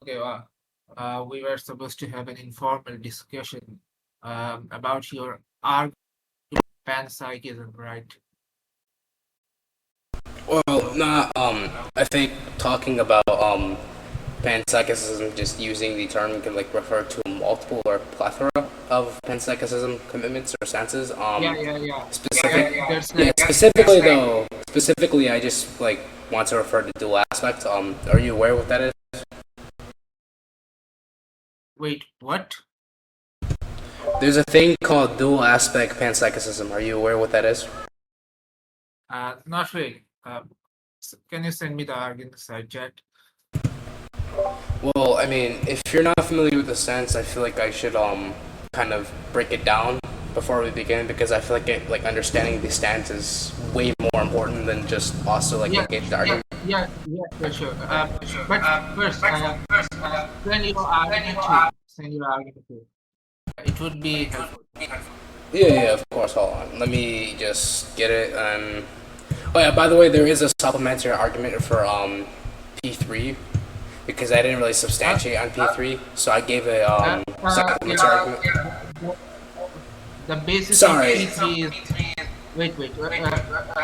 Okay, we were supposed to have an informal discussion about your argument panpsychism, right? Well, Hello, not. hello. I think talking about panpsychism, just using the term can like refer to multiple or plethora of panpsychism commitments or stances. Yeah, yeah, yeah. Specific. There's Yeah, like specifically though. Specifically, I just like want to refer to dual aspect. Are you aware what that is? wait, what? There's a thing called dual aspect panpsychism. Are you aware what that is? Not really. Can you send me the argument side chat? Well, I mean, if you're not familiar with the stance, I feel like I should kind of break it down before we begin because I feel like understanding the stance is way more important than just also like Yeah, engage the argument. yeah, sure. But first, send your argument too. Send your argument too. It would be helpful. Yeah, yeah, of course. Hold on. Let me just get it. Oh yeah. By the way, there is a supplementary argument for P3 because I didn't really Uh, substantiate on P3, so I gave a yeah. supplementary argument. The, the basis of Sorry. P3 is wait.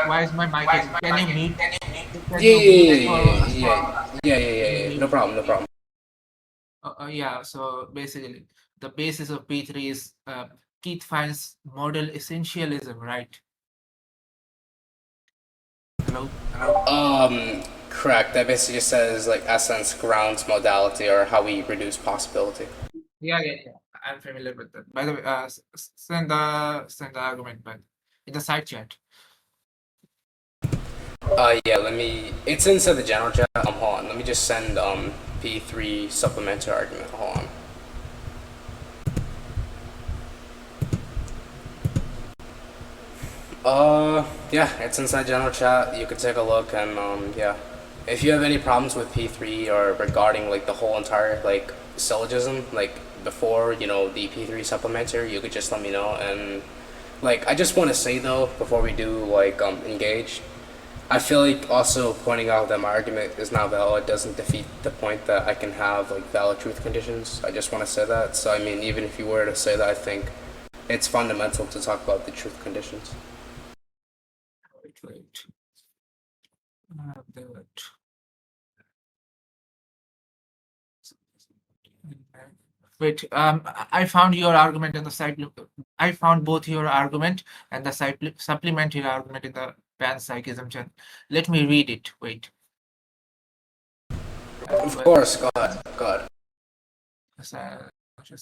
Why is my mic is? Can you mute? Can Yeah, you yeah, mute yeah, for yeah, a yeah, second? yeah, yeah, Can you yeah, yeah. No mute? problem, no problem. Yeah. So basically, the basis of P3 is Keith finds model essentialism, right? Hello. Correct. That basically just says like essence, grounds, modality, or how we reduce possibility. Yeah. I'm familiar with that. By the way, send the argument, but in the side chat. Yeah. Let me. It's inside the general chat. Hold on. Let me just send P3 supplementary argument. Hold on. Yeah. It's inside general chat. You could take a look and yeah. If you have any problems with P3 or regarding like the whole entire like syllogism, like before the P3 supplementary, you could just let me know. And like I just want to say though, before we do like engage, I feel like also pointing out that my argument is not valid doesn't defeat the point that I can have like valid truth conditions. I just want to say that. So I mean, even if you were to say that, I think it's fundamental to talk about the truth conditions. Wait. That. Wait, I found your argument in the side. I found both your argument and the supplementary argument in the panpsychism channel. Let me read it. Wait. Of Well, course, God, God. just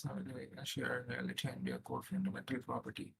not really a shared reality and be a core fundamental property.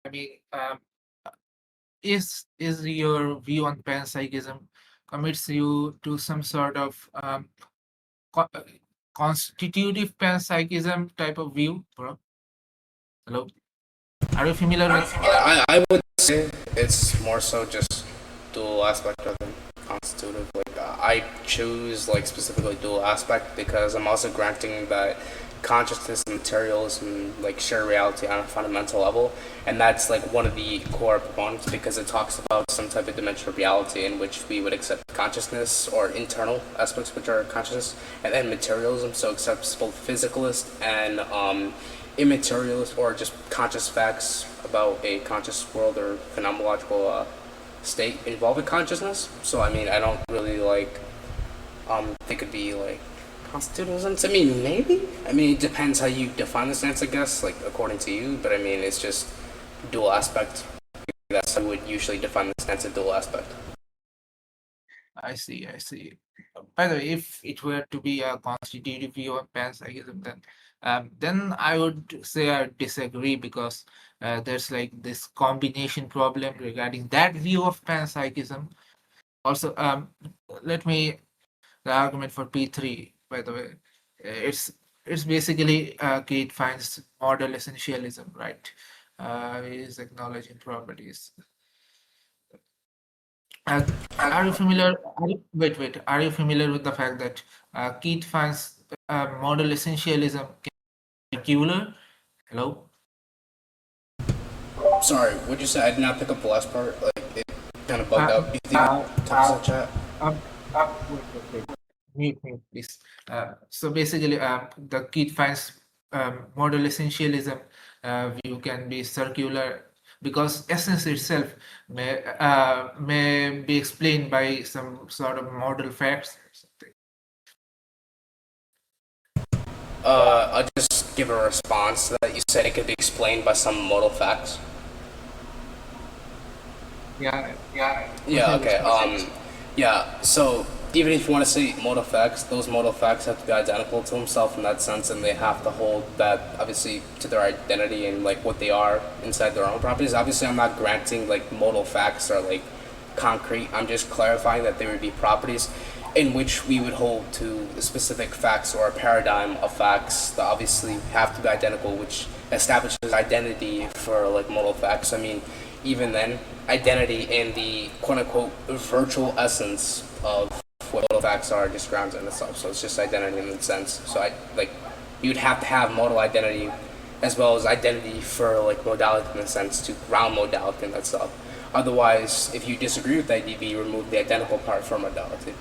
I mean, is your view on panpsychism commits you to some sort of co- uh, constitutive panpsychism type of view, bro? Hello, are you familiar with? I would say it's more so just dual aspect rather than constitutive. Like I choose like specifically dual aspect because I'm also granting that consciousness and materialism like share reality on a fundamental level, and that's like one of the core proponents because it talks about some type of dimension of reality in which we would accept consciousness or internal aspects which are consciousness, and then materialism so accepts both physicalist and immaterialist or just conscious facts about a conscious world or phenomenological state involving consciousness. So I mean, I don't really like think it'd be like constitutionalism. I mean, maybe. I mean, it depends how you define the stance, I guess, like according to you. But I mean, it's just dual aspect. That's how we would usually define the stance of dual aspect. I see, I see. By the way, if it were to be a constitutive view of panpsychism, then I would say I disagree because there's like this combination problem regarding that view of panpsychism. Also, let me the argument for P3, by the way, it's basically Kate finds model essentialism, right? Is acknowledging properties. Uh, are you familiar? Wait. Are you familiar with the fact that Keith finds model essentialism circular? Hello. Sorry, what'd you say? I did not pick up the last part. Like it kind of bugged Uh, out. Do you think text in chat? wait. Mute, please. So basically, the Keith finds model essentialism view can be circular because essence itself may be explained by some sort of model facts or something. I'll just give a response to that. You said it could be explained by some modal facts. Yeah. Yeah, okay. Yeah, so even if you want to say modal facts, those modal facts have to be identical to themselves in that sense, and they have to hold that obviously to their identity and like what they are inside their own properties. Obviously, I'm not granting like modal facts are like concrete. I'm just clarifying that there would be properties in which we would hold to specific facts or a paradigm of facts that obviously have to be identical, which establishes identity for like modal facts. I mean, even then, identity in the quote unquote virtual essence of what modal facts are just grounds in itself. So it's just identity in that sense. So I like you'd have to have modal identity as well as identity for like modality in the sense to ground modality in that stuff. Otherwise, if you disagree with that, you'd be remove the identical part from modality.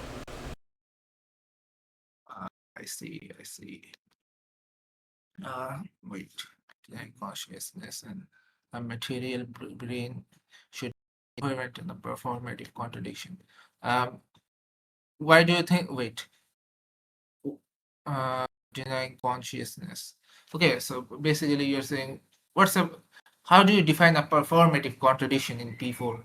I see. Wait. Like consciousness and a material brain should be coherent in a performative contradiction. Why do you think? Wait. Denying consciousness. Okay, so basically you're saying how do you define a performative contradiction in P4?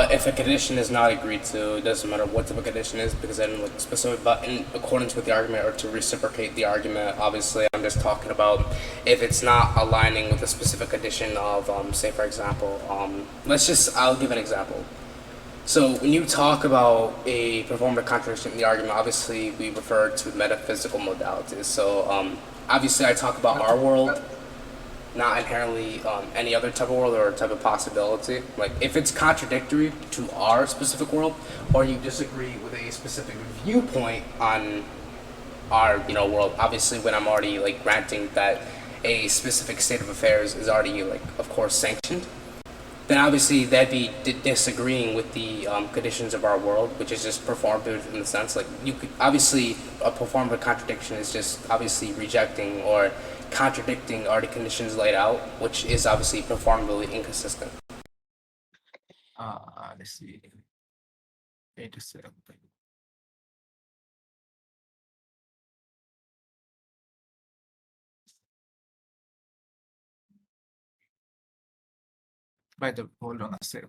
If a condition is not agreed to, it doesn't matter what type of condition is because I didn't look specific. But in accordance with the argument or to reciprocate the argument, obviously I'm just talking about if it's not aligning with a specific condition of, say for example, I'll give an example. So when you talk about a performative contradiction in the argument, obviously we refer to metaphysical modalities. So obviously I talk about our world, not inherently any other type of world or type of possibility. Like if it's contradictory to our specific world, or you disagree with a specific viewpoint on our world. Obviously, when I'm already like granting that a specific state of affairs is already like of course sanctioned, then obviously that'd be disagreeing with the conditions of our world, which is just performative in the sense like you could obviously a performative contradiction is just obviously rejecting or contradicting are the conditions laid out, which is obviously performatively inconsistent. Let's see. Wait a second. By the hold on a sec.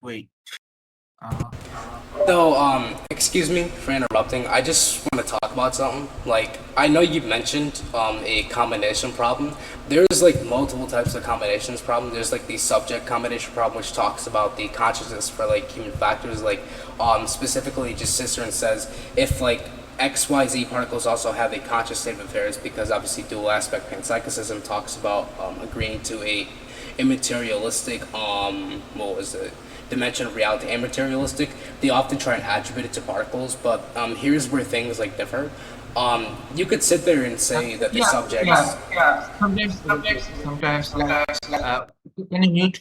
Wait. So, excuse me for interrupting. I just want to talk about something. Like, I know you mentioned a combination problem. There's like multiple types of combinations problem. There's like the subject combination problem, which talks about the consciousness for like human factors. Like, specifically, just Cicerone says if like XYZ particles also have a conscious state of affairs because obviously dual aspect panpsychism talks about agreeing to a immaterialistic what was it dimension of reality, amaterialistic. They often try and attribute it to particles, but here's where things like differ. You could sit there and say that the Yeah, subjects. yeah, yeah. Sometimes like, uh, can you mute?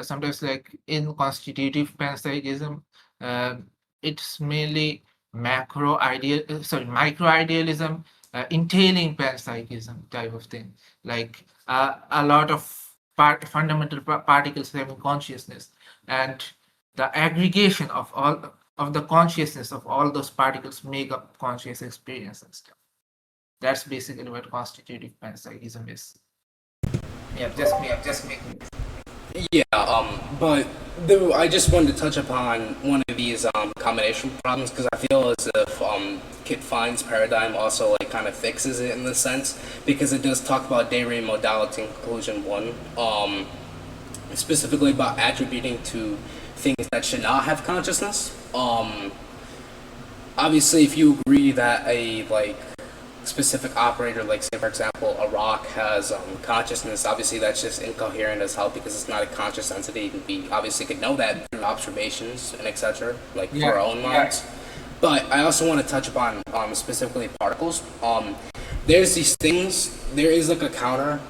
Sometimes like in constitutive panpsychism, uh, it's mainly micro idealism, entailing panpsychism type of thing. Like a lot of fundamental particles having consciousness, and the aggregation of all of the consciousness of all those particles make up conscious experience and stuff. That's basically what constitutive panpsychism is. Yeah, just me. Yeah, but I just wanted to touch upon one of these combination problems because I feel as if Kit Fine's paradigm also like kind of fixes it in this sense because it does talk about Dayray modality in conclusion one, specifically about attributing to things that should not have consciousness. Obviously, if you agree that a like specific operator, like say for example, a rock has consciousness, obviously that's just incoherent as hell because it's not a conscious entity. We obviously could know that through observations and etc. Like through our own minds. But I also want to touch upon specifically particles. There's these things. There is like a counter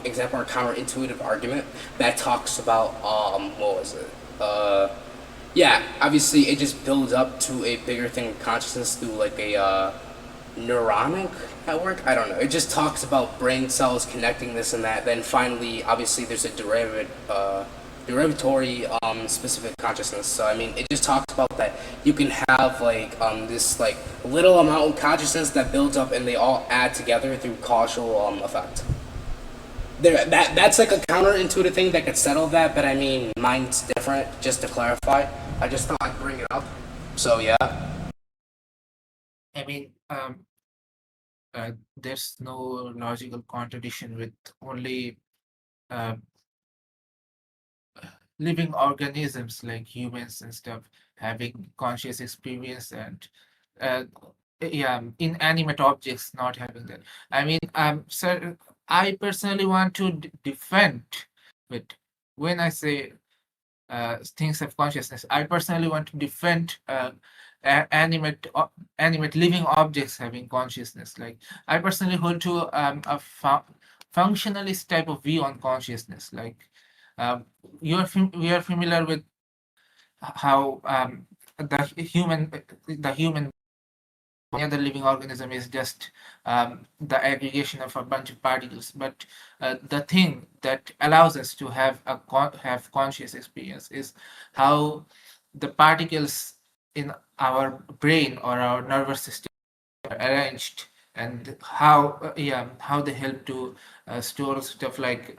example or counterintuitive argument that talks about what was it? Yeah, obviously it just builds up to a bigger thing of consciousness through like a neuronic network. I don't know. It just talks about brain cells connecting this and that. Then finally, obviously, there's a derivatory specific consciousness. So I mean, it just talks about that you can have like this like little amount of consciousness that builds up and they all add together through causal effect. That's like a counterintuitive thing that could settle that, but I mean, mine's different. Just to clarify, I just thought I'd bring it up. So yeah. I mean, there's no logical contradiction with only uh, living organisms like humans and stuff having conscious experience and uh, yeah, inanimate objects not having that. I mean, so I personally want to defend it when I say things have consciousness. I personally want to defend animate living objects having consciousness. Like I personally hold to a functionalist type of view on consciousness. Like we are familiar with how the human any other living organism is just the aggregation of a bunch of particles. But the thing that allows us to have have conscious experience is how the particles in our brain or our nervous system are arranged, and how they help to store stuff like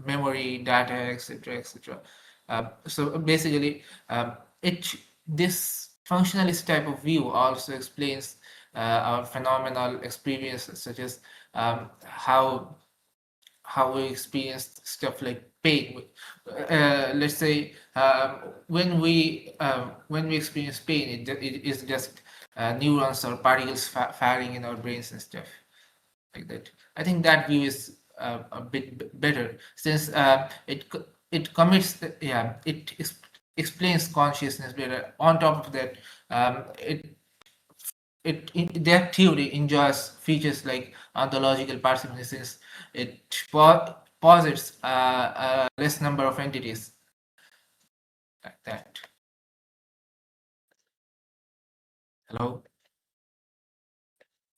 memory, data, etc., etc. So basically, it this functionalist type of view also explains our phenomenal experiences, such as how we experience stuff like pain. Let's say when we experience pain, it is just neurons or particles firing in our brains and stuff like that. I think that view is a bit better since it commits explains consciousness better. On top of that, their theory enjoys features like ontological parsimony since it posits a less number of entities like that. Hello,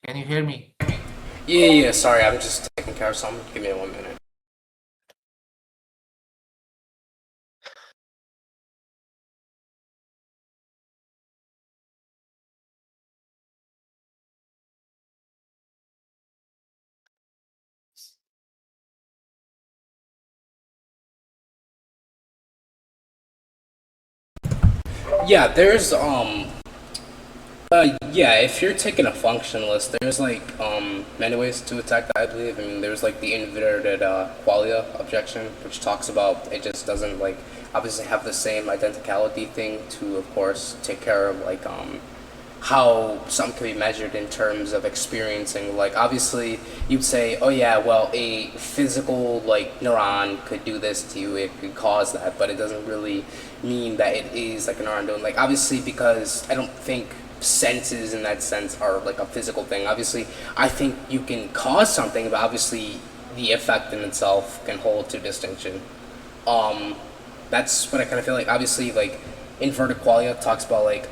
can you hear me? Yeah. Sorry, I'm just taking care of something. Give me 1 minute. Yeah, there's yeah, if you're taking a functionalist, there's like many ways to attack that. I believe. I mean, there's like the inverted qualia objection, which talks about it just doesn't like obviously have the same identicality thing to, of course, take care of like how something can be measured in terms of experiencing. Like obviously you'd say, oh yeah, well a physical like neuron could do this to you, it could cause that, but it doesn't really mean that it is like a neuron doing, like obviously, because I don't think senses in that sense are like a physical thing. Obviously I think you can cause something, but obviously the effect in itself can hold to distinction. um that's what I kind of feel like. Obviously, like inverted qualia talks about like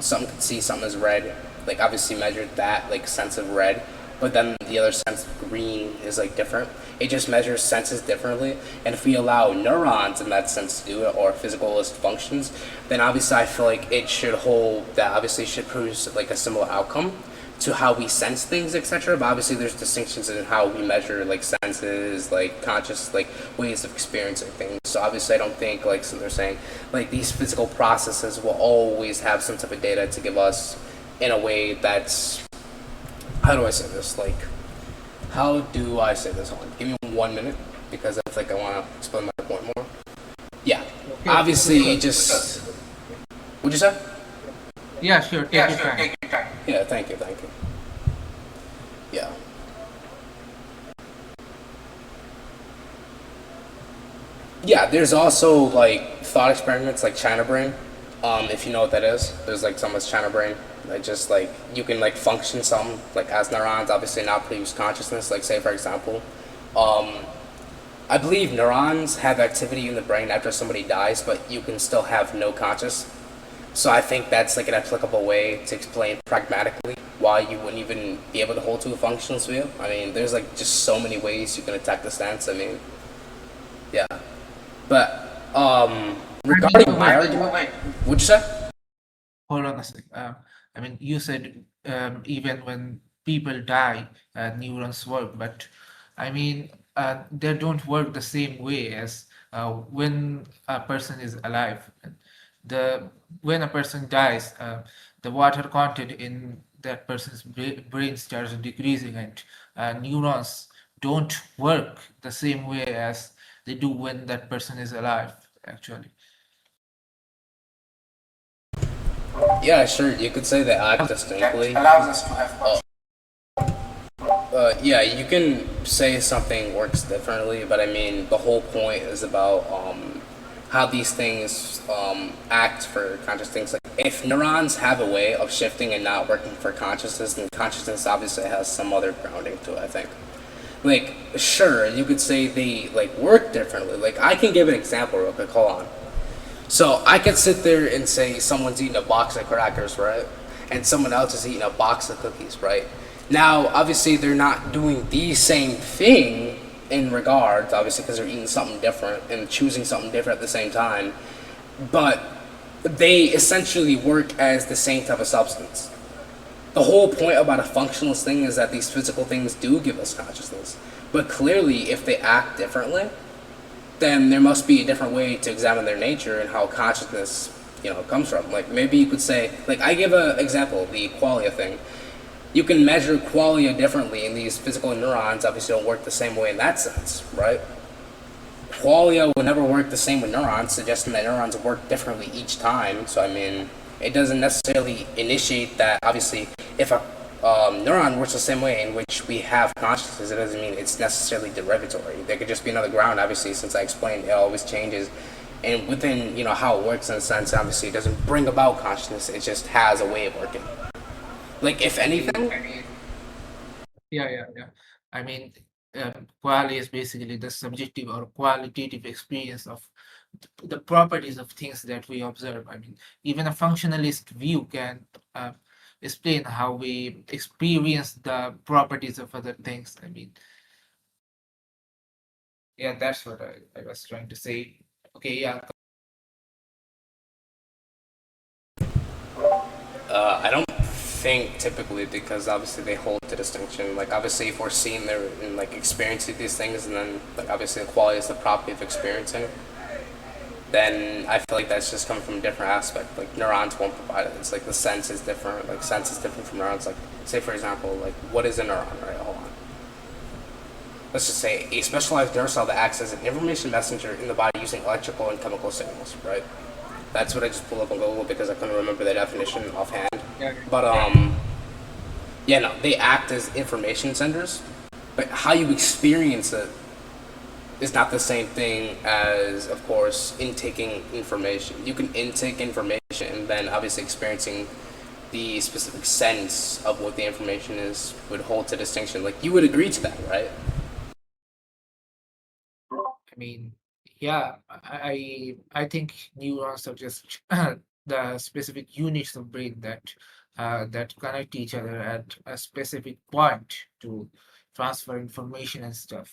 something could see something as red, like obviously measured that like sense of red, but then the other sense of green is like different. It just measures senses differently, and if we allow neurons in that sense to do it, or physicalist functions, then obviously I feel like it should hold that obviously should produce like a similar outcome to how we sense things, etc. But obviously, there's distinctions in how we measure like senses, like conscious, like ways of experiencing things. So obviously, I don't think like so they're saying like these physical processes will always have some type of data to give us in a way that's, how do I say this? Like, how do I say this? Hold on, give me 1 minute because I think I want to explain my point more. Yeah, Okay, obviously, it just. What'd you say? yeah, sure, take your time. Yeah, thank you, thank you. Yeah. Yeah, there's also like thought experiments like China brain. If you know what that is, there's like some with China brain that just like you can like function some like as neurons, obviously not produce consciousness. Like say for example, um, I believe neurons have activity in the brain after somebody dies, but you can still have no conscious. So I think that's like an applicable way to explain pragmatically why you wouldn't even be able to hold to a functional sphere. I mean, there's like just so many ways you can attack the stance. I mean, yeah. But I mean, regarding my argument, what'd you say? hold on a sec. I mean, you said even when people die, neurons work, but I mean, they don't work the same way as when a person is alive. The when a person dies, the water content in that person's brain starts decreasing, and neurons don't work the same way as they do when that person is alive, actually. Yeah, sure. You could say they act distinctly. Allows us to have Yeah, you can say something works differently, but I mean, the whole point is about how these things act for conscious things. Like, if neurons have a way of shifting and not working for consciousness, then consciousness obviously has some other grounding to it, I think. Like, sure, you could say they like work differently. Like, I can give an example real quick. Hold on. So I could sit there and say someone's eating a box of crackers, right? And someone else is eating a box of cookies, right? Now, obviously, they're not doing the same thing in regards, obviously, because they're eating something different and choosing something different at the same time. But they essentially work as the same type of substance. The whole point about a functionalist thing is that these physical things do give us consciousness. But clearly, if they act differently, then there must be a different way to examine their nature and how consciousness, comes from. Like maybe you could say, like I give an example, the qualia thing. You can measure qualia differently, and these physical neurons obviously don't work the same way in that sense, right? Qualia will never work the same with neurons, suggesting that neurons work differently each time. So I mean, it doesn't necessarily initiate that. Obviously, if a neuron works the same way in which we have consciousness, it doesn't mean it's necessarily derivatory. There could just be another ground. Obviously, since I explained, it always changes, and within how it works in a sense, obviously, it doesn't bring about consciousness. It just has a way of working. Like if anything, Yeah, yeah, yeah. I mean, qual is basically the subjective or qualitative experience of the properties of things that we observe. I mean, even a functionalist view can explain how we experience the properties of other things. I mean, yeah, that's what I was trying to say. Okay, yeah. I don't think typically, because obviously they hold the distinction. Like obviously, if we're seeing there and like experiencing these things, and then like obviously the quality is the property of experiencing, then I feel like that's just coming from a different aspect. Like neurons won't provide it. It's like the sense is different. Like sense is different from neurons. Like say for example, like what is a neuron? Right. Hold on. Let's just say a specialized nerve cell that acts as an information messenger in the body using electrical and chemical signals. Right. That's what I just pulled up on Google because I couldn't remember the definition offhand. Yeah. But yeah, no, they act as information senders, but how you experience it is not the same thing as, of course, intaking information. You can intake information and then obviously experiencing the specific sense of what the information is would hold to distinction. Like you would agree to that, right? I mean, yeah, I think neurons are just the specific units of brain that connect each other at a specific point to transfer information and stuff.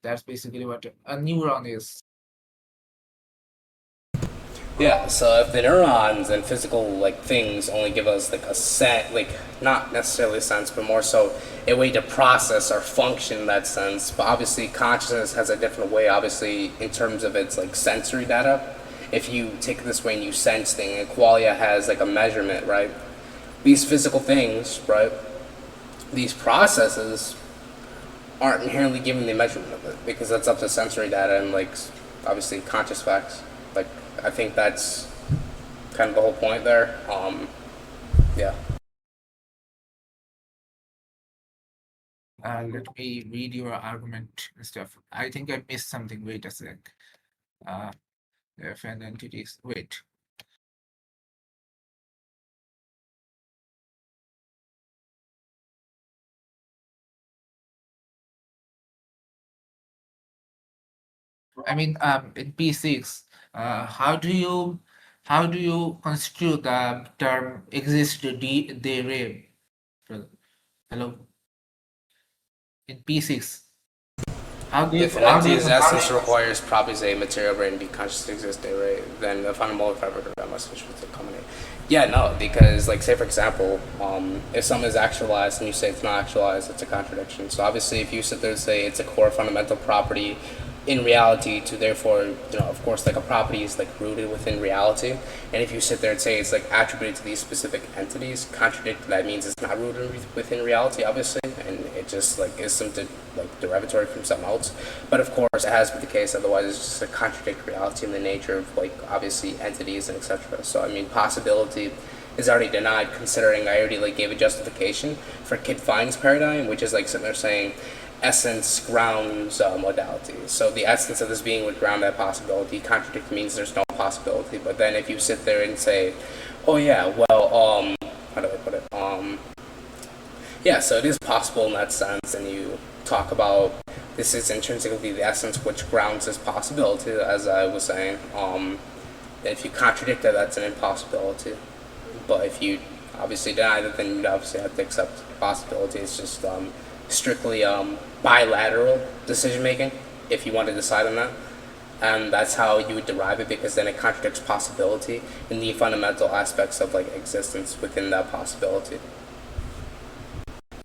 That's basically what a neuron is. Yeah, so if the neurons and physical like things only give us like a set, like not necessarily a sense, but more so a way to process or function in that sense. But obviously, consciousness has a different way. Obviously, in terms of its like sensory data, if you take it this way and you sense things, and qualia has like a measurement, right? These physical things, right? These processes aren't inherently given the measurement of it because that's up to sensory data and like obviously conscious facts. Like I think that's kind of the whole point there. Yeah. Let me read your argument and stuff. I think I missed something. Wait a sec. Uh, if an entity is wait. I mean, in P6, how do you construe the term exist therein? Hello, in P6, If an how do you entity's construe? essence requires properties a material brain to be consciously existing, right, then the fundamental fabric of that must accommodate. Yeah, no, because like say for example, if something is actualized and you say it's not actualized, it's a contradiction. So obviously, if you sit there and say it's a core fundamental property in reality to therefore, of course, like a property is like rooted within reality, and if you sit there and say it's like attributed to these specific entities, contradict that means it's not rooted within reality, obviously, and it just like is something like derivatory from something else. But of course, it has to be the case. Otherwise, it's just a contradict reality in the nature of like obviously entities and etc. So I mean, possibility is already denied considering I already like gave a justification for Kit Fine's paradigm, which is like sitting there saying essence grounds modality. So the essence of this being would ground that possibility. Contradict means there's no possibility. But then if you sit there and say, oh yeah, well, how do I put it? Yeah, so it is possible in that sense, and you talk about this is intrinsically the essence which grounds this possibility, as I was saying. If you contradict that, that's an impossibility. But if you obviously deny that, then you'd obviously have to accept the possibility. It's just strictly bilateral decision making if you want to decide on that. And that's how you would derive it because then it contradicts possibility in the fundamental aspects of like existence within that possibility.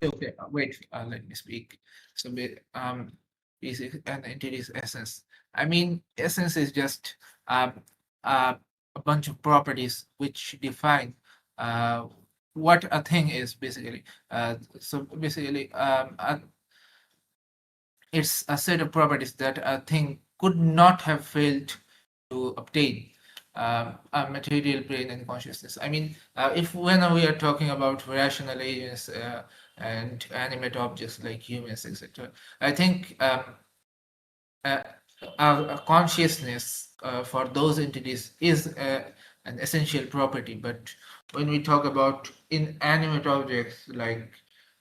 Okay, wait. Let me speak. So, is an entity's essence? I mean, essence is just uh, a bunch of properties which define uh, what a thing is basically. So basically, it's a set of properties that a thing could not have failed to obtain. A material brain and consciousness. I mean, if when we are talking about rational agents and animate objects like humans, etc., I think uh, a consciousness for those entities is an essential property. But when we talk about inanimate objects like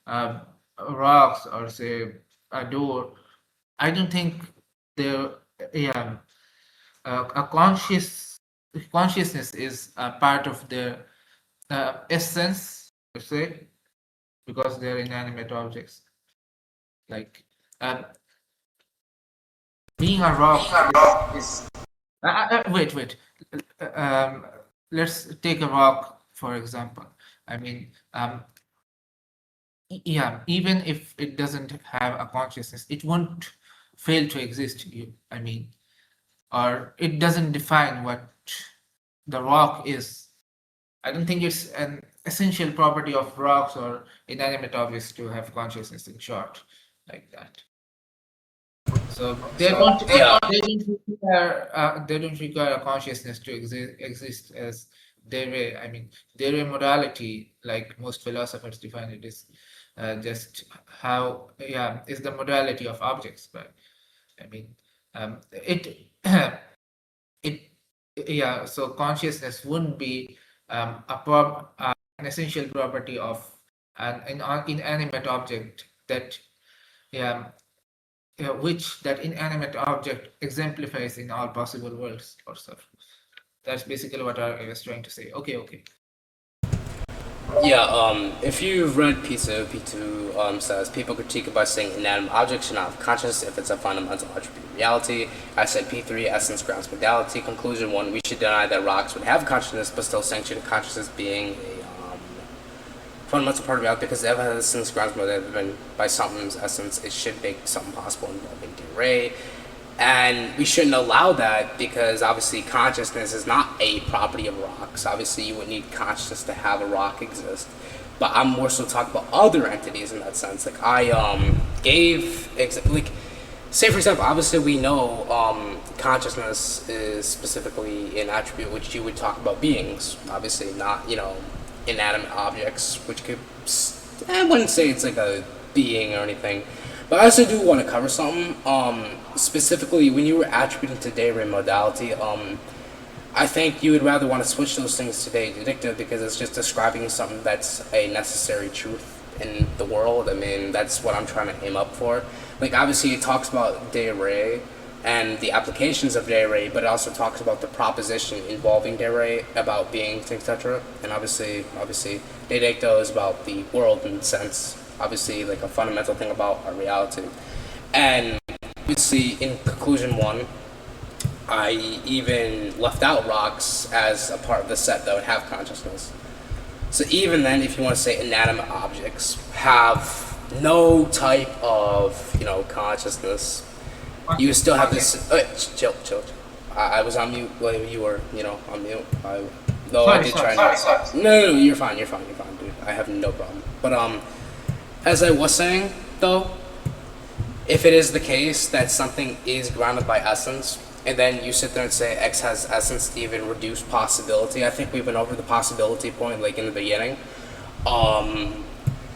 um, rocks or say a door, I don't think there, yeah, a consciousness is a part of the essence, per se, because they're inanimate objects. Like uh, being a rock is. Wait. Um, let's take a rock for example. I mean, yeah, even if it doesn't have a consciousness, it won't fail to exist. I mean, or it doesn't define what the rock is. I don't think it's an essential property of rocks or inanimate objects to have consciousness in short, like that. So So yeah, they don't require a consciousness to exist as their way. I mean, their way modality, like most philosophers define it, is just how is the modality of objects. But I mean, it it so consciousness wouldn't be an essential property of an inanimate object that yeah which that inanimate object exemplifies in all possible worlds or so. That's basically what I was trying to say. Okay, okay. yeah. If you've read P2, P2 says people critique it by saying inanimate objects should not have consciousness if it's a fundamental attribute of reality. I said P3 essence grounds modality. Conclusion one: we should deny that rocks would have consciousness, but still sanction consciousness being a fundamental part of reality because if essence grounds modality by something's essence, it should make something possible involving the array. And we shouldn't allow that because obviously consciousness is not a property of rocks. Obviously, you would need consciousness to have a rock exist. But I'm more so talking about other entities in that sense. Like I like say for example, obviously we know consciousness is specifically an attribute which you would talk about beings. Obviously, not inanimate objects, which could I wouldn't say it's like a being or anything. But I also do want to cover something. Specifically, when you were attributing to day ray modality, I think you would rather want to switch those things to day addictive because it's just describing something that's a necessary truth in the world. I mean, that's what I'm trying to aim up for. Like, obviously, it talks about day ray and the applications of day ray, but it also talks about the proposition involving day ray about beings, etc. And obviously, day addictive is about the world in a sense. Obviously, like a fundamental thing about our reality. And obviously, in conclusion one, I even left out rocks as a part of the set that would have consciousness. So even then, if you want to say inanimate objects have no type of consciousness, you still have this. Chill. I was on mute while you were on mute. No, I did try not. No, you're fine, dude. I have no problem. But as I was saying though, if it is the case that something is grounded by essence, and then you sit there and say X has essence to even reduce possibility, I think we went over the possibility point like in the beginning.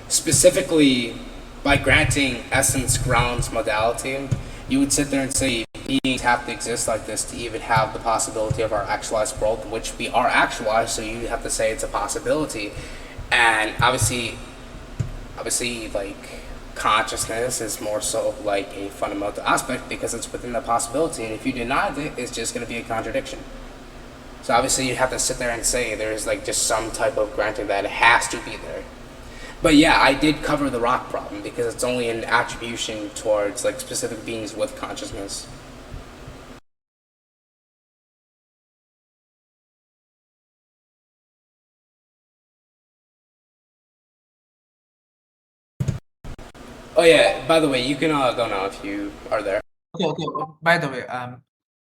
Specifically, by granting essence grounds modality, you would sit there and say beings have to exist like this to even have the possibility of our actualized world, which we are actualized, so you have to say it's a possibility. And obviously like consciousness is more so like a fundamental aspect because it's within the possibility, and if you deny it, it's just going to be a contradiction. So obviously you have to sit there and say there's like just some type of granting that it has to be there. But yeah, I did cover the rock problem because it's only an attribution towards like specific beings with consciousness. Oh yeah, by the way, you can go now if you are there. Okay, okay. By the way,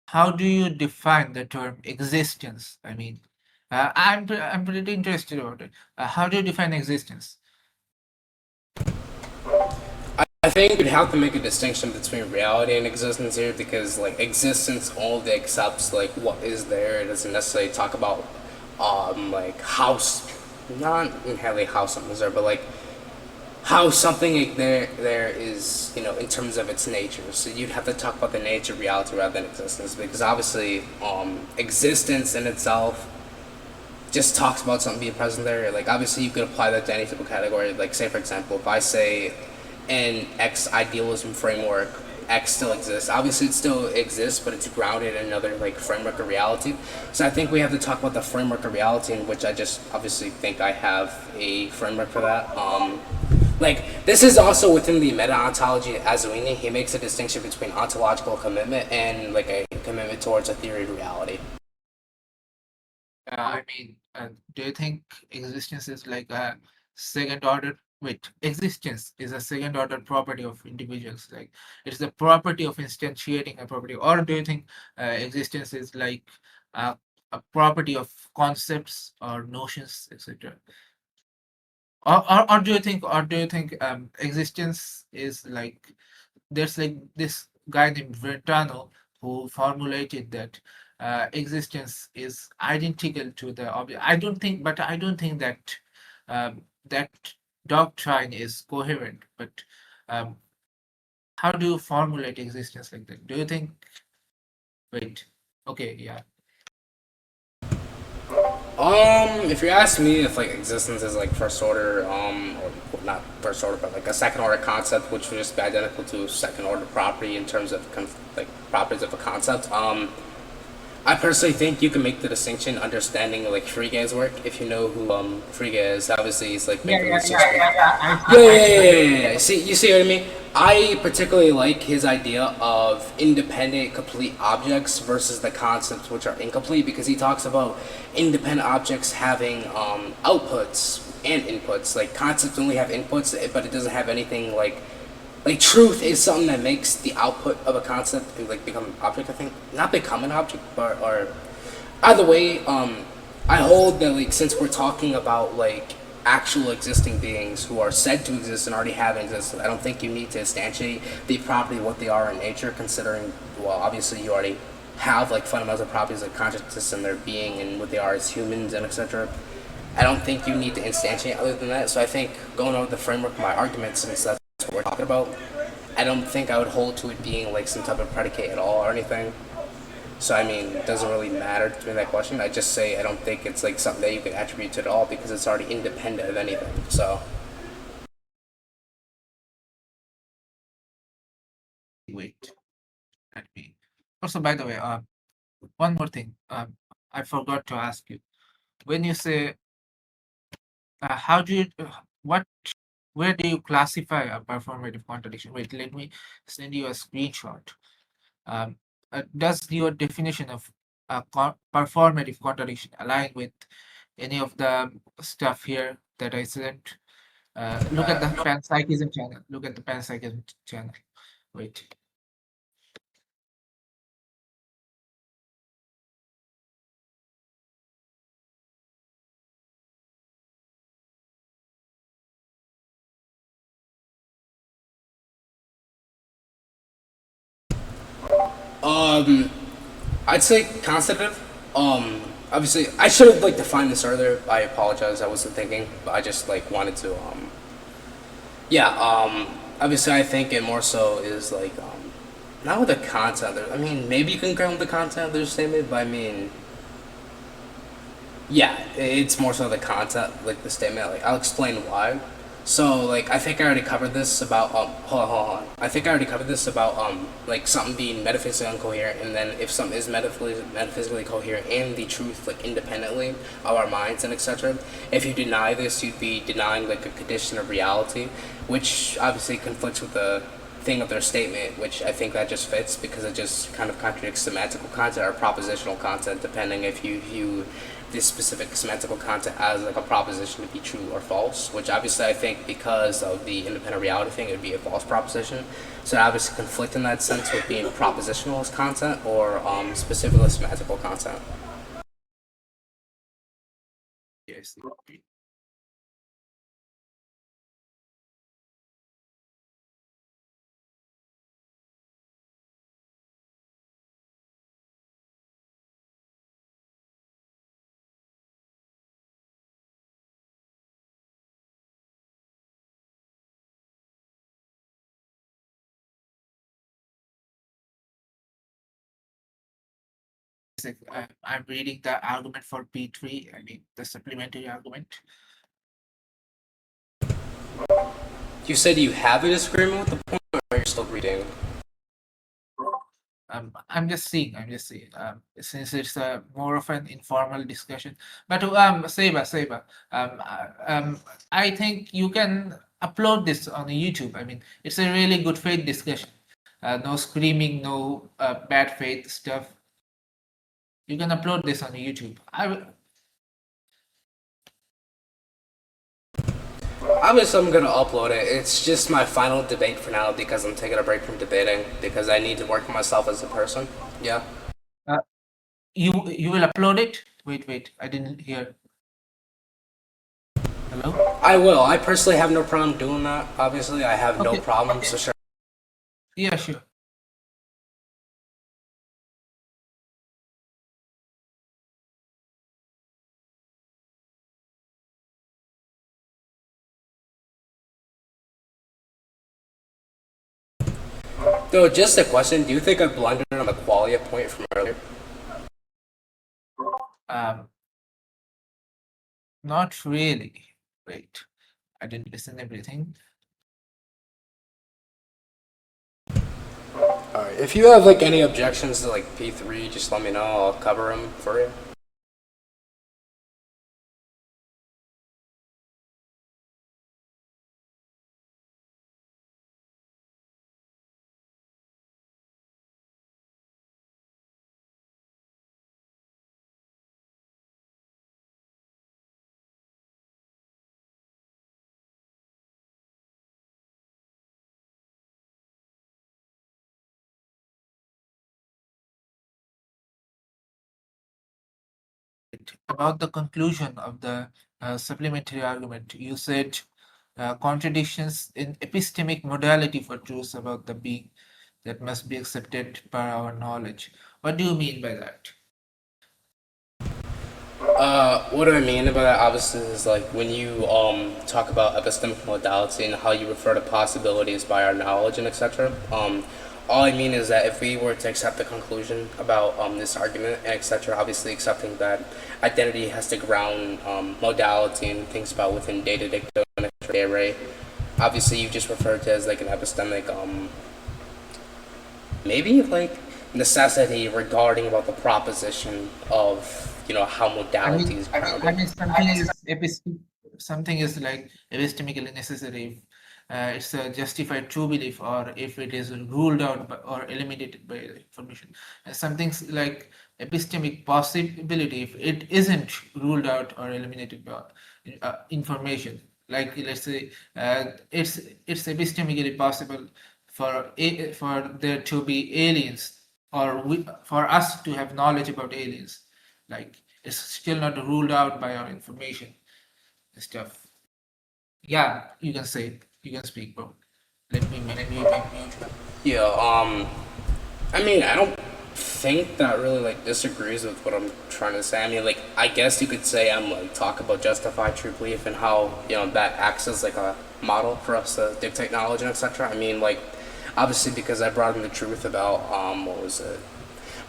how do you define the term existence? I mean, I'm pretty interested about it. How do you define existence? I think you'd have to make a distinction between reality and existence here because like existence only accepts like what is there. It doesn't necessarily talk about like not inherently how something's there, but like how something there is, in terms of its nature. So you'd have to talk about the nature of reality rather than existence because obviously existence in itself just talks about something being present there. Like obviously you could apply that to any type of category. Like say for example, if I say in X idealism framework, X still exists. Obviously it still exists, but it's grounded in another like framework of reality. So I think we have to talk about the framework of reality, in which I just obviously think I have a framework for that. Like this is also within the meta ontology of Azzouni. He makes a distinction between ontological commitment and like a commitment towards a theory of reality. I mean, do you think existence is like a second order? Wait, existence is a second order property of individuals. Like it's the property of instantiating a property, or do you think existence is like a, a property of concepts or notions, etc.? Or do you think existence is like there's like this guy named Brentano who formulated that existence is identical to the object. I don't think that that doctrine is coherent. But um, how do you formulate existence like that? Do you think? Wait. Okay. Yeah. If you ask me if like existence is like first order, or not first order, but like a second order concept, which would just be identical to second order property in terms of like properties of a concept. I personally think you can make the distinction understanding like Frege's work. If you know who Frege is, obviously he's like Yeah. making Yeah. research. Yeah. Yeah. Yeah. Yeah, yeah, yeah, yeah, yeah, yeah. See, you see what I mean? I particularly like his idea of independent, complete objects versus the concepts which are incomplete because he talks about independent objects having outputs and inputs. Like concepts only have inputs, but it doesn't have anything like truth is something that makes the output of a concept like become an object. I think not become an object, but or either way, I hold that like since we're talking about like actual existing beings who are said to exist and already have existed, I don't think you need to instantiate the property of what they are in nature, considering well obviously you already have like fundamental properties like consciousness and their being and what they are as humans and etc. I don't think you need to instantiate other than that. So I think going over the framework of my argument, since that's what we're talking about, I don't think I would hold to it being like some type of predicate at all or anything. So I mean, it doesn't really matter to me that question. I just say I don't think it's like something that you can attribute to it at all because it's already independent of anything. So Wait. Let me. Also, by the way, one more thing. I forgot to ask you. When you say, how do you, what, where do you classify a performative contradiction? Wait, let me send you a screenshot. Does your definition of a performative contradiction align with any of the stuff here that I sent? Look at the panpsychism channel. Look at the panpsychism channel. Wait. um, I'd say constitutive. Obviously I should have like defined this earlier. I apologize. I wasn't thinking, but I just like wanted to yeah. Obviously I think it more so is like not with the content. I mean, maybe you can ground the content of their statement, but I mean, yeah, it's more so the content, like the statement. Like I'll explain why. So like I think I already covered this about hold on. I think I already covered this about like something being metaphysically incoherent, and then if something is metaphysically coherent and the truth like independently of our minds and etc. If you deny this, you'd be denying like a condition of reality, which obviously conflicts with the thing of their statement, which I think that just fits because it just kind of contradicts semantical content or propositional content, depending if you view this specific semantical content as like a proposition to be true or false, which obviously I think because of the independent reality thing, it would be a false proposition. So I obviously conflict in that sense with being propositional as content or specifically semantical content. Yes. I'm reading the argument for P3. I mean, the supplementary argument. You said you have a disagreement with the point, or you're still reading? I'm just seeing. Since it's more of an informal discussion. But Seiba, I think you can upload this on YouTube. I mean, it's a really good faith discussion. No screaming, no bad faith stuff. You can upload this on YouTube. Obviously, I'm gonna upload it. It's just my final debate for now because I'm taking a break from debating because I need to work on myself as a person. Yeah. uh, you will upload it. Wait. I didn't hear. Hello. I will. I personally have no problem doing that. Obviously, I have no Okay. problem. Okay. So sure. Yeah, sure. Though, just a question: do you think I blundered on the qualia point from earlier? Um, Not really. Wait, I didn't listen everything. All right. If you have like any objections to like P3, just let me know. I'll cover them for you. About the conclusion of the supplementary argument, you said contradictions in epistemic modality for truths about the being that must be accepted by our knowledge. What do you mean by that? What do I mean by that? Obviously, is like when you talk about epistemic modality and how you refer to possibilities by our knowledge and etc. All I mean is that if we were to accept the conclusion about this argument and etc., obviously accepting that identity has to ground modality and things about within data dictum and array. Obviously, you just referred to as like an epistemic maybe like necessity regarding about the proposition of how I modality mean, is I grounded. mean, something is like epistemically necessary if it's a justified true belief or if it is ruled out by, or eliminated by the information. And something's like epistemic possibility if it isn't ruled out or eliminated by information. Like let's say it's epistemically possible for there to be aliens or for us to have knowledge about aliens. Like it's still not ruled out by our information stuff. Yeah, you can say, you can speak, bro. Let me mute you. Yeah, I mean, I don't think that really like disagrees with what I'm trying to say. I mean, like, I guess you could say I'm like talk about justified true belief and how that acts as like a model for us to dictate knowledge and etc. I mean, like, obviously because I brought in the truth about what was it?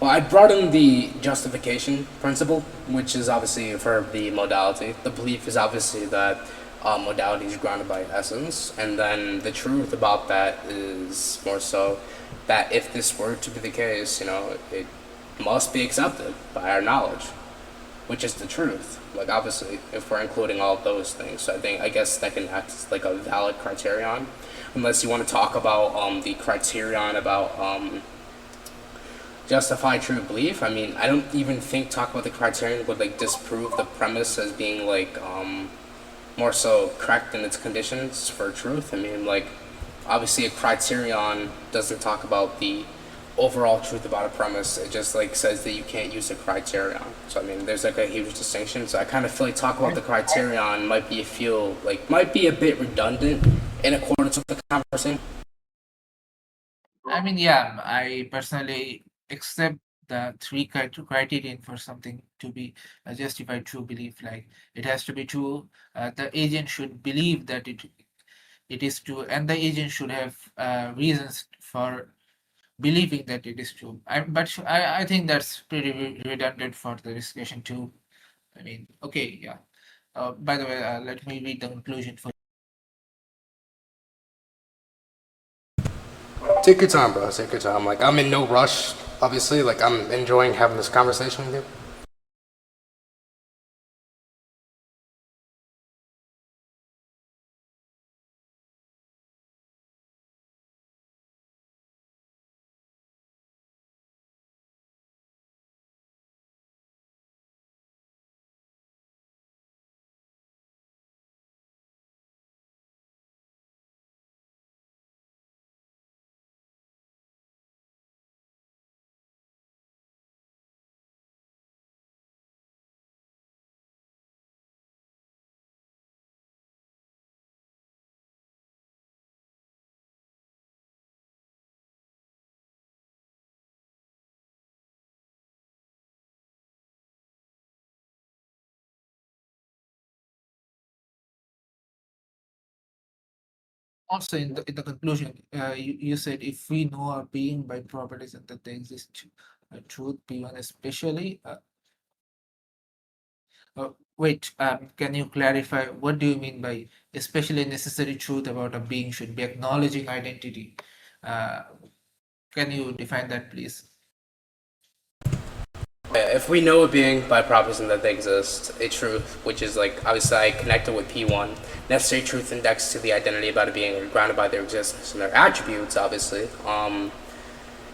Well, I brought in the justification principle, which is obviously for the modality. The belief is obviously that modality is grounded by essence, and then the truth about that is more so that if this were to be the case, it must be accepted by our knowledge, which is the truth. Like obviously, if we're including all of those things, so I guess that can act as like a valid criterion, unless you want to talk about the criterion about justify true belief. I mean, I don't even think talk about the criterion would like disprove the premise as being like more so correct in its conditions for truth. I mean, like obviously a criterion doesn't talk about the overall truth about a premise. It just like says that you can't use a criterion. So I mean, there's like a huge distinction. So I kind of feel like talk about the criterion might be a bit redundant in accordance with the conversation. I mean, yeah, I personally accept the three criterion for something to be a justified true belief. Like it has to be true. The agent should believe that it is true, and the agent should have reasons for believing that it is true. I think that's pretty redundant for the discussion too. I mean, okay, yeah. By the way, let me read the conclusion for. Take your time, bro. Take your time. Like I'm in no rush. Obviously, like I'm enjoying having this conversation with you. Also, in the conclusion, you said if we know a being by properties and that they exist, truth P1 especially. Wait, can you clarify what do you mean by especially necessary truth about a being should be acknowledging identity? Uh, can you define that, please? Yeah, if we know a being by proposition that they exist, a truth, which is like obviously I connected with P1, necessary truth indexed to the identity about a being or grounded by their existence and their attributes, obviously.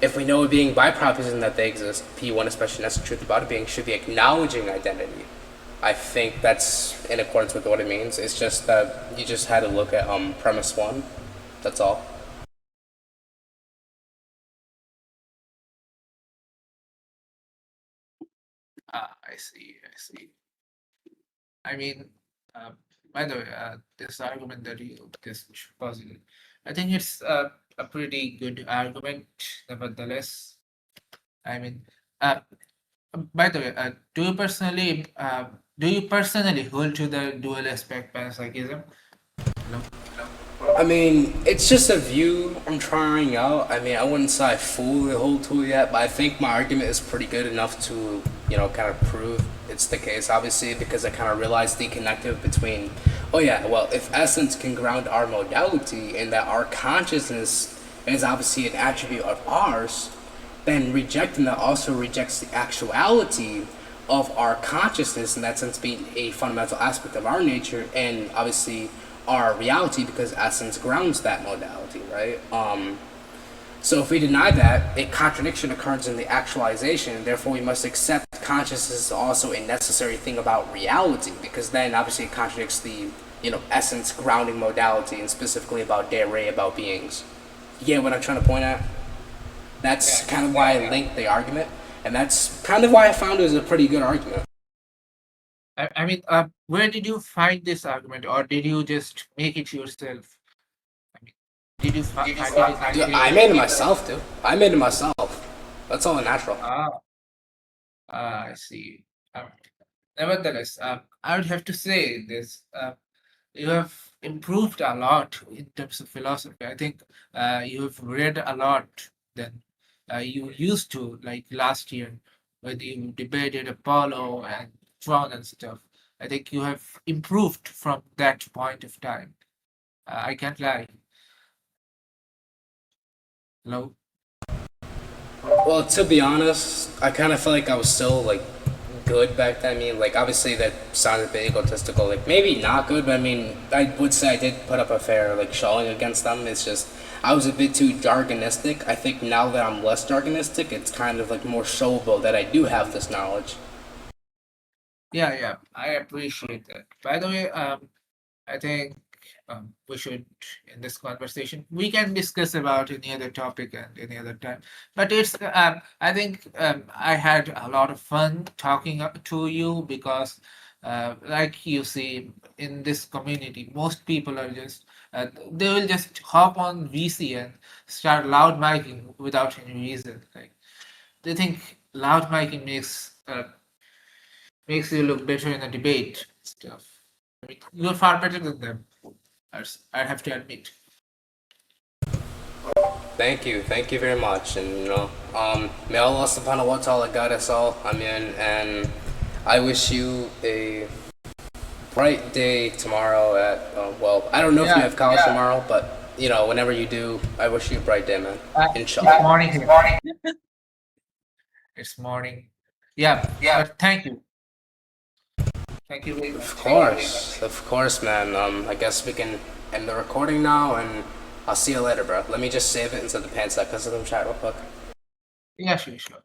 If we know a being by proposition that they exist, P1, especially necessary truth about a being, should be acknowledging identity. I think that's in accordance with what it means. It's just that you just had to look at premise one. That's all. Ah, I see, I see. I mean, uh, by the way, this argument that you just posited, I think it's a pretty good argument, nevertheless. I mean, uh, by the way, do you personally hold to the dual aspect panpsychism? No. I mean, it's just a view I'm trying out. I mean, I wouldn't say I fully hold to it yet, but I think my argument is pretty good enough to, kind of prove it's the case, obviously, because I kind of realized the connective between, oh yeah, well, if essence can ground our modality and that our consciousness is obviously an attribute of ours, then rejecting that also rejects the actuality of our consciousness in that sense being a fundamental aspect of our nature and obviously our reality because essence grounds that modality, right? So if we deny that, a contradiction occurs in the actualization, and therefore we must accept consciousness is also a necessary thing about reality, because then obviously it contradicts the, essence grounding modality, and specifically about de re, about beings. You get what I'm trying to point at? That's kind of why I linked the argument, and that's kind of why I found it was a pretty good argument. I mean, where did you find this argument, or did you just make it yourself? I mean, did you find it in Dude, any I made it literature? myself, dude. I made it myself. That's all natural. Ah, I see. Nevertheless, I would have to say this. You have improved a lot in terms of philosophy. I think you have read a lot than you used to, like last year, when you debated Apollo and Tron and stuff. I think you have improved from that point of time. I can't lie. Hello? Well, to be honest, I kind of feel like I was still like good back then. I mean, like obviously that sounded a bit egotistical. Like maybe not good, but I mean, I would say I did put up a fair like showing against them. It's just I was a bit too jargonistic. I think now that I'm less jargonistic, it's kind of like more showable that I do have this knowledge. Yeah, yeah, I appreciate that. By the way, I think we should, in this conversation, we can discuss about any other topic and any other time. But I think I had a lot of fun talking to you because, like you see, in this community, most people are just, they will just hop on VC and start loud miking without any reason. Like they think loud miking makes you look better in a debate stuff. I mean, you're far better than them. I have to admit. Thank you very much, and may Allah Subhanahu wa Taala guide us all. Amen. And I wish you a bright day tomorrow. Well, I don't know if you Yeah, have college yeah. tomorrow, but whenever you do, I wish you a bright day, man. It's Inshallah. morning here. It's morning. Yeah, but thank you very much. Of course, man. I guess we can end the recording now, and I'll see you later, bro. Let me just save it into the pants because of the chat real quick. Yeah, sure, sure.